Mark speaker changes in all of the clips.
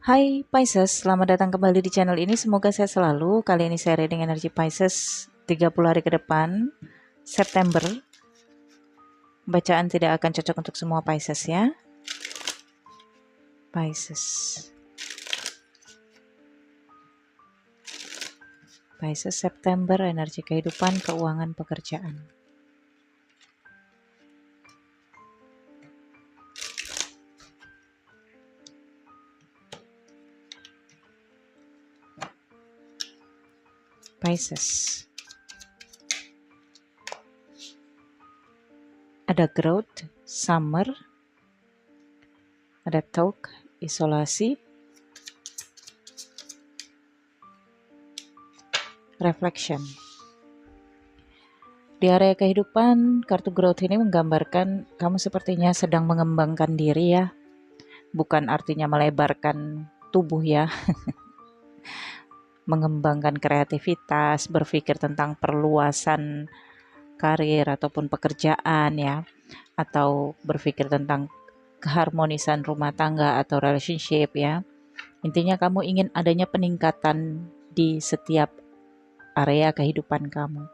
Speaker 1: Hai Pisces, selamat datang kembali di channel ini. Semoga sehat selalu. Kali ini saya reading energi Pisces 30 hari ke depan, September. Bacaan tidak akan cocok untuk semua Pisces ya. Pisces. Pisces September, energi kehidupan, keuangan, pekerjaan. Pisces. Ada growth, summer, ada talk, isolasi, reflection. Di area kehidupan, kartu growth ini menggambarkan kamu sepertinya sedang mengembangkan diri ya. Bukan artinya melebarkan tubuh ya. Mengembangkan kreativitas, berpikir tentang perluasan karir ataupun pekerjaan ya. Atau berpikir tentang keharmonisan rumah tangga atau relationship ya. Intinya kamu ingin adanya peningkatan di setiap area kehidupan kamu.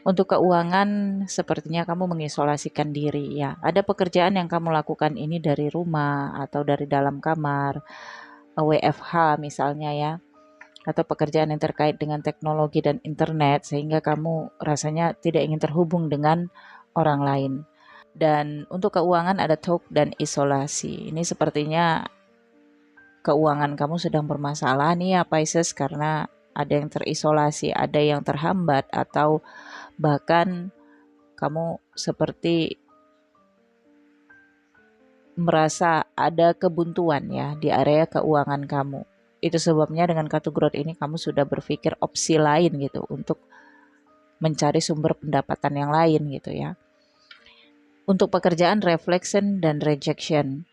Speaker 1: Untuk keuangan, sepertinya kamu mengisolasikan diri ya. Ada pekerjaan yang kamu lakukan ini dari rumah atau dari dalam kamar, WFH misalnya ya. Atau pekerjaan yang terkait dengan teknologi dan internet sehingga kamu rasanya tidak ingin terhubung dengan orang lain. Dan untuk keuangan ada talk dan isolasi. Ini sepertinya keuangan kamu sedang bermasalah nih ya Pisces, karena ada yang terisolasi, ada yang terhambat, atau bahkan kamu seperti merasa ada kebuntuan ya di area keuangan kamu. Itu sebabnya dengan kartu growth ini kamu sudah berpikir opsi lain gitu untuk mencari sumber pendapatan yang lain gitu ya. Untuk pekerjaan reflection dan rejection.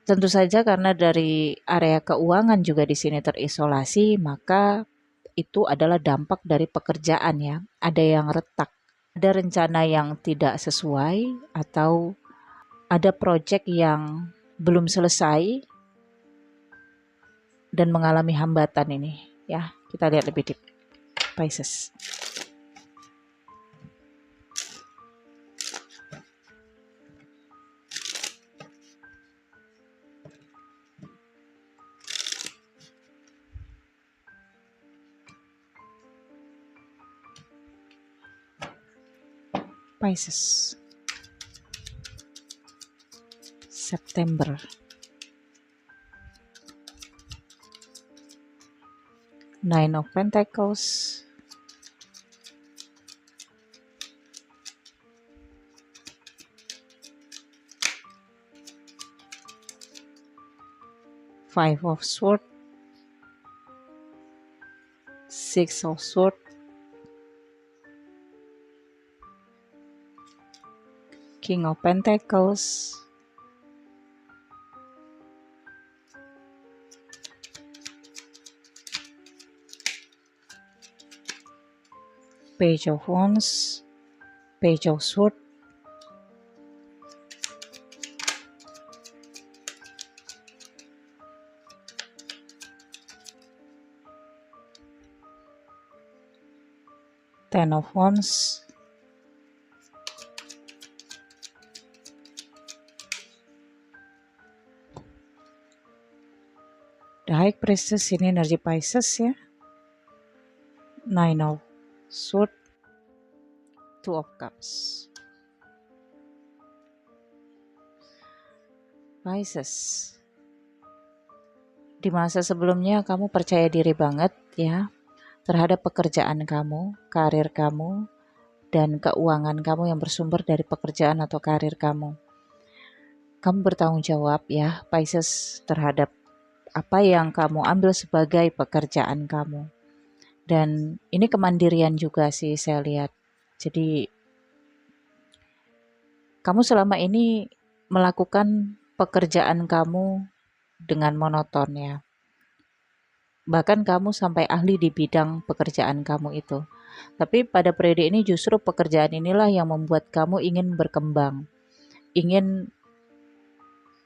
Speaker 1: Tentu saja karena dari area keuangan juga di sini terisolasi, maka itu adalah dampak dari pekerjaan ya. Ada yang retak, ada rencana yang tidak sesuai, atau ada proyek yang belum selesai dan mengalami hambatan ini ya. Kita lihat lebih deep. Pisces. Pisces. September. Nine of Pentacles. Five of Swords. Six of Swords. King of Pentacles. Page of Wands. Page of Swords. Ten of Wands. The High Priestess ini energi Pisces ya. Nine of Swords. Two of Cups. Pisces. Di masa sebelumnya kamu percaya diri banget ya terhadap pekerjaan kamu, karir kamu, dan keuangan kamu yang bersumber dari pekerjaan atau karir kamu. Kamu bertanggung jawab ya Pisces terhadap apa yang kamu ambil sebagai pekerjaan kamu. Dan ini kemandirian juga sih saya lihat. Jadi kamu selama ini melakukan pekerjaan kamu dengan monoton ya. Bahkan kamu sampai ahli di bidang pekerjaan kamu itu. Tapi pada periode ini justru pekerjaan inilah yang membuat kamu ingin berkembang. Ingin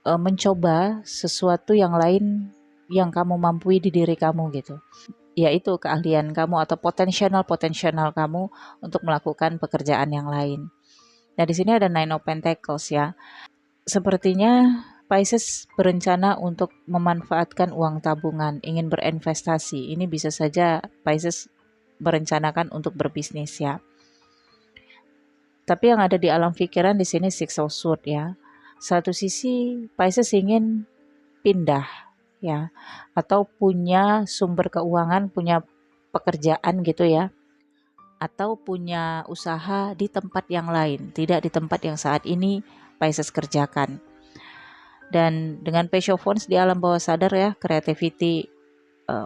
Speaker 1: mencoba sesuatu yang lain yang kamu mampu di diri kamu gitu. Yaitu keahlian kamu atau potensial kamu untuk melakukan pekerjaan yang lain. Nah, di sini ada Nine of Pentacles ya. Sepertinya Pisces berencana untuk memanfaatkan uang tabungan, ingin berinvestasi. Ini bisa saja Pisces merencanakan untuk berbisnis ya. Tapi yang ada di alam pikiran di sini Six of Swords ya. Satu sisi Pisces ingin pindah ya, atau punya sumber keuangan, punya pekerjaan gitu ya, atau punya usaha di tempat yang lain, tidak di tempat yang saat ini Pisces kerjakan. Dan dengan Page of Wands di alam bawah sadar ya, creativity,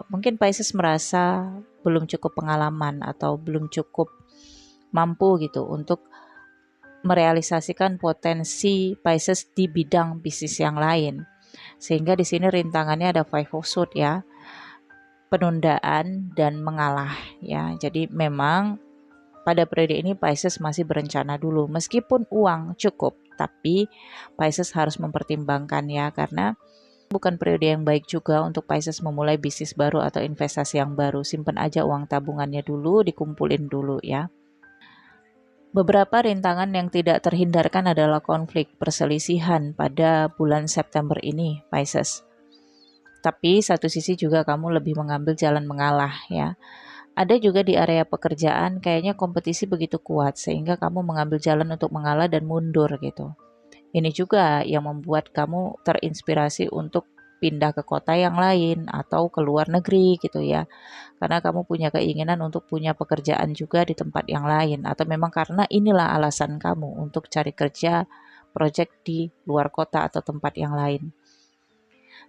Speaker 1: mungkin Pisces merasa belum cukup pengalaman atau belum cukup mampu gitu untuk merealisasikan potensi Pisces di bidang bisnis yang lain. Sehingga di sini rintangannya ada Five of Swords ya, penundaan dan mengalah ya. Jadi memang pada periode ini Pisces masih berencana dulu, meskipun uang cukup, tapi Pisces harus mempertimbangkan ya, karena bukan periode yang baik juga untuk Pisces memulai bisnis baru atau investasi yang baru. Simpan aja uang tabungannya dulu, dikumpulin dulu ya. Beberapa rintangan yang tidak terhindarkan adalah konflik perselisihan pada bulan September ini, Pisces. Tapi satu sisi juga kamu lebih mengambil jalan mengalah ya. Ada juga di area pekerjaan kayaknya kompetisi begitu kuat sehingga kamu mengambil jalan untuk mengalah dan mundur gitu. Ini juga yang membuat kamu terinspirasi untuk pindah ke kota yang lain atau ke luar negeri gitu ya. Karena kamu punya keinginan untuk punya pekerjaan juga di tempat yang lain, atau memang karena inilah alasan kamu untuk cari kerja project di luar kota atau tempat yang lain.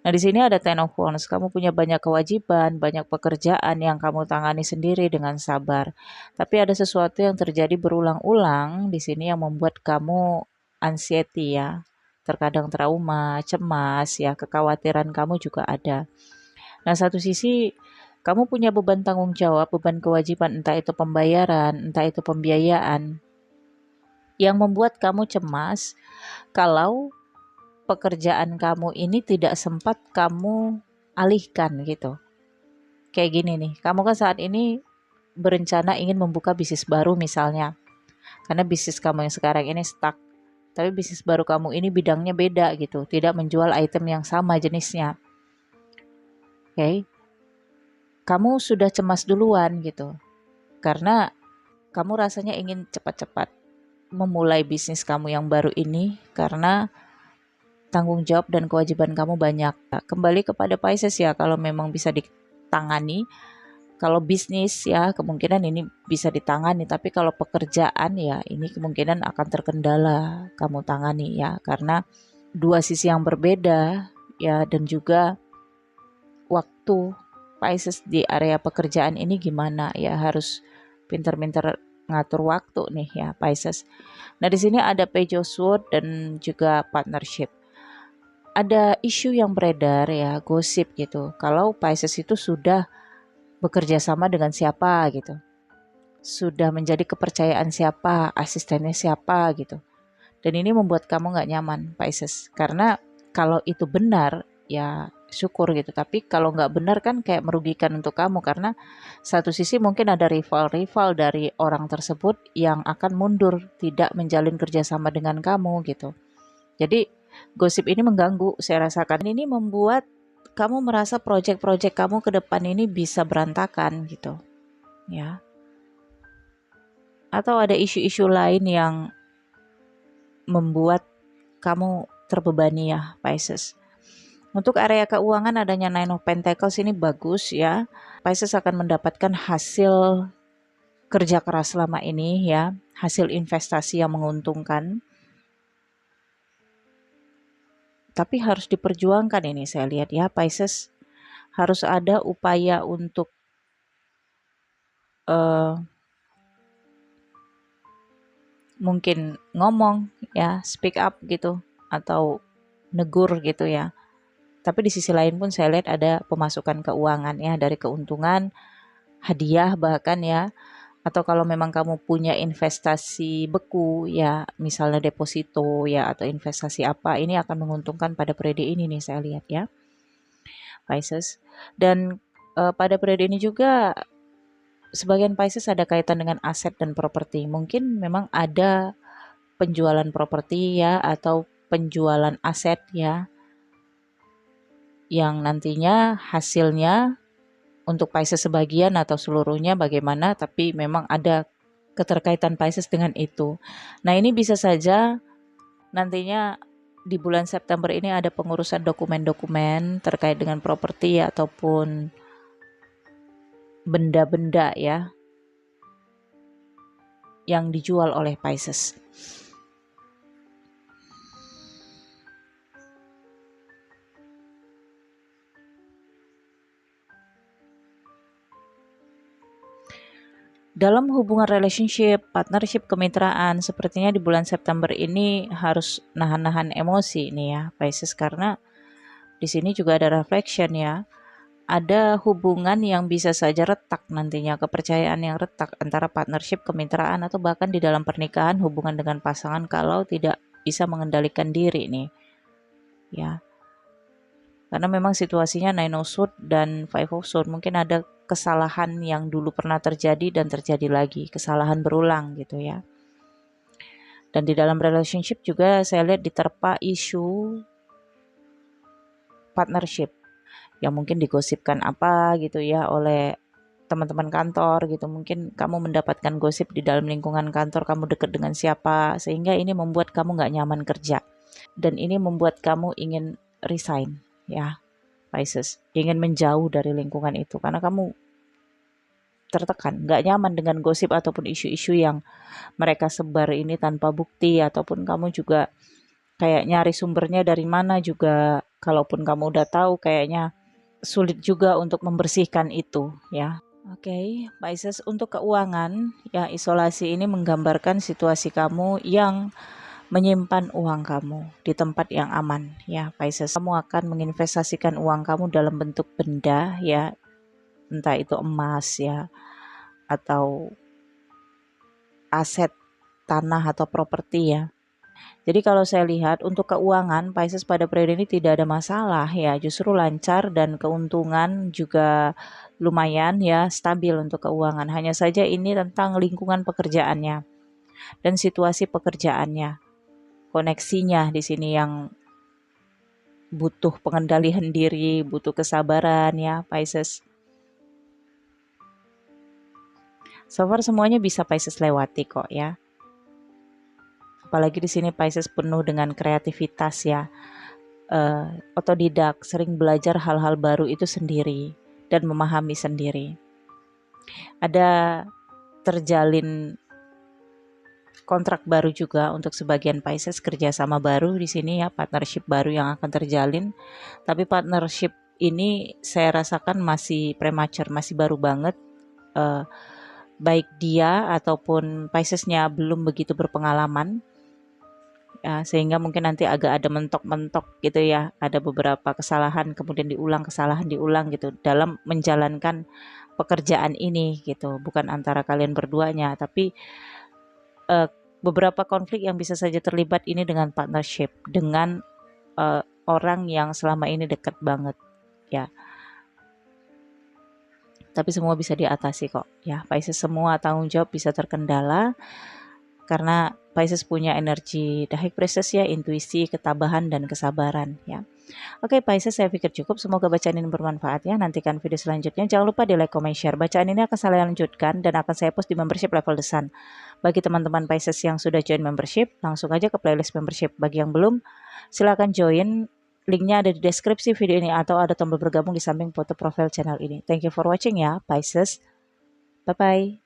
Speaker 1: Nah, di sini ada Ten of Wands. Kamu punya banyak kewajiban, banyak pekerjaan yang kamu tangani sendiri dengan sabar. Tapi ada sesuatu yang terjadi berulang-ulang di sini yang membuat kamu anxiety ya. Terkadang trauma, cemas ya, kekhawatiran kamu juga ada. Nah, satu sisi kamu punya beban tanggung jawab, beban kewajiban, entah itu pembayaran, entah itu pembiayaan, yang membuat kamu cemas kalau pekerjaan kamu ini tidak sempat kamu alihkan gitu. Kayak gini nih, kamu kan saat ini berencana ingin membuka bisnis baru misalnya, karena bisnis kamu yang sekarang ini stuck, tapi bisnis baru kamu ini bidangnya beda gitu, tidak menjual item yang sama jenisnya. Oke, kamu sudah cemas duluan gitu, karena kamu rasanya ingin cepat-cepat memulai bisnis kamu yang baru ini karena tanggung jawab dan kewajiban kamu banyak. Kembali kepada Pisces ya, kalau memang bisa ditangani, kalau bisnis ya kemungkinan ini bisa ditangani, tapi kalau pekerjaan ya ini kemungkinan akan terkendala kamu tangani ya, karena dua sisi yang berbeda ya, dan juga waktu Pisces di area pekerjaan ini gimana ya, harus pinter-pinter ngatur waktu nih ya Pisces. Nah, di sini ada Page of Swords dan juga partnership. Ada isu yang beredar ya, gosip gitu. Kalau Pisces itu sudah bekerja sama dengan siapa gitu. Sudah menjadi kepercayaan siapa, asistennya siapa gitu. Dan ini membuat kamu nggak nyaman Pisces. Karena kalau itu benar ya syukur gitu, tapi kalau nggak benar kan kayak merugikan untuk kamu, karena satu sisi mungkin ada rival-rival dari orang tersebut yang akan mundur, tidak menjalin kerjasama dengan kamu gitu. Jadi gosip ini mengganggu, saya rasakan ini membuat kamu merasa proyek-proyek kamu ke depan ini bisa berantakan gitu ya, atau ada isu-isu lain yang membuat kamu terbebani ya Pisces. Untuk area keuangan adanya Nine of Pentacles ini bagus ya. Pisces akan mendapatkan hasil kerja keras selama ini ya, hasil investasi yang menguntungkan. Tapi harus diperjuangkan ini saya lihat ya Pisces. Harus ada upaya untuk mungkin ngomong ya, speak up gitu, atau negur gitu ya. Tapi di sisi lain pun saya lihat ada pemasukan keuangan ya, dari keuntungan, hadiah bahkan ya, Atau kalau memang kamu punya investasi beku ya, misalnya deposito ya atau investasi apa, ini akan menguntungkan pada periode ini nih saya lihat ya, Pisces. Dan pada periode ini juga sebagian Pisces ada kaitan dengan aset dan properti. Mungkin memang ada penjualan properti ya atau penjualan aset ya, yang nantinya hasilnya untuk Pisces sebagian atau seluruhnya bagaimana, tapi memang ada keterkaitan Pisces dengan itu. Nah, ini bisa saja nantinya di bulan September ini ada pengurusan dokumen-dokumen terkait dengan properti ataupun benda-benda ya yang dijual oleh Pisces. Dalam hubungan relationship, partnership, kemitraan, sepertinya di bulan September ini harus nahan-nahan emosi nih ya, Pisces, karena di sini juga ada reflection ya. Ada hubungan yang bisa saja retak nantinya, kepercayaan yang retak antara partnership, kemitraan, atau bahkan di dalam pernikahan hubungan dengan pasangan kalau tidak bisa mengendalikan diri nih. Ya. Karena memang situasinya Nine of Swords dan Five of Swords, mungkin ada kesalahan yang dulu pernah terjadi dan terjadi lagi, kesalahan berulang gitu ya. Dan di dalam relationship juga saya lihat diterpa isu partnership yang mungkin digosipkan apa gitu ya oleh teman-teman kantor gitu. Mungkin kamu mendapatkan gosip di dalam lingkungan kantor, kamu dekat dengan siapa, sehingga ini membuat kamu gak nyaman kerja. Dan ini membuat kamu ingin resign ya, Pisces, ingin menjauh dari lingkungan itu karena kamu tertekan, gak nyaman dengan gosip ataupun isu-isu yang mereka sebar ini tanpa bukti, ataupun kamu juga kayak nyari sumbernya dari mana juga, kalaupun kamu udah tahu kayaknya sulit juga untuk membersihkan itu ya. Oke, Pisces, untuk keuangan ya, isolasi ini menggambarkan situasi kamu yang menyimpan uang kamu di tempat yang aman ya, Pisces. Kamu akan menginvestasikan uang kamu dalam bentuk benda ya, entah itu emas ya atau aset tanah atau properti ya. Jadi kalau saya lihat untuk keuangan Pisces pada periode ini tidak ada masalah ya, justru lancar dan keuntungan juga lumayan ya, stabil untuk keuangan. Hanya saja ini tentang lingkungan pekerjaannya dan situasi pekerjaannya. Koneksinya di sini yang butuh pengendalian diri, butuh kesabaran ya, Pisces. So far semuanya bisa Pisces lewati kok ya. Apalagi di sini Pisces penuh dengan kreativitas ya, otodidak, sering belajar hal-hal baru itu sendiri dan memahami sendiri. Ada terjalin kontrak baru juga untuk sebagian Pisces, kerjasama baru di sini ya, partnership baru yang akan terjalin. Tapi partnership ini saya rasakan masih premature, masih baru banget. Baik dia ataupun Piscesnya belum begitu berpengalaman. Ya, sehingga mungkin nanti agak ada mentok-mentok gitu ya, ada beberapa kesalahan kemudian diulang, kesalahan diulang gitu dalam menjalankan pekerjaan ini gitu, bukan antara kalian berduanya, tapi beberapa konflik yang bisa saja terlibat ini dengan partnership, dengan orang yang selama ini dekat banget ya. Tapi semua bisa diatasi kok ya, Pisces, semua tanggung jawab bisa terkendala karena Pisces punya energi The High Priestess ya, intuisi, ketabahan, dan kesabaran ya. Oke Pisces, saya pikir cukup. Semoga bacaan ini bermanfaat ya. Nantikan video selanjutnya. Jangan lupa di like, comment, share. Bacaan ini akan saya lanjutkan dan akan saya post di membership level The Sun. Bagi teman-teman Pisces yang sudah join membership, langsung aja ke playlist membership. Bagi yang belum, silakan join. Linknya ada di deskripsi video ini atau ada tombol bergabung di samping foto profil channel ini. Thank you for watching ya Pisces. Bye-bye.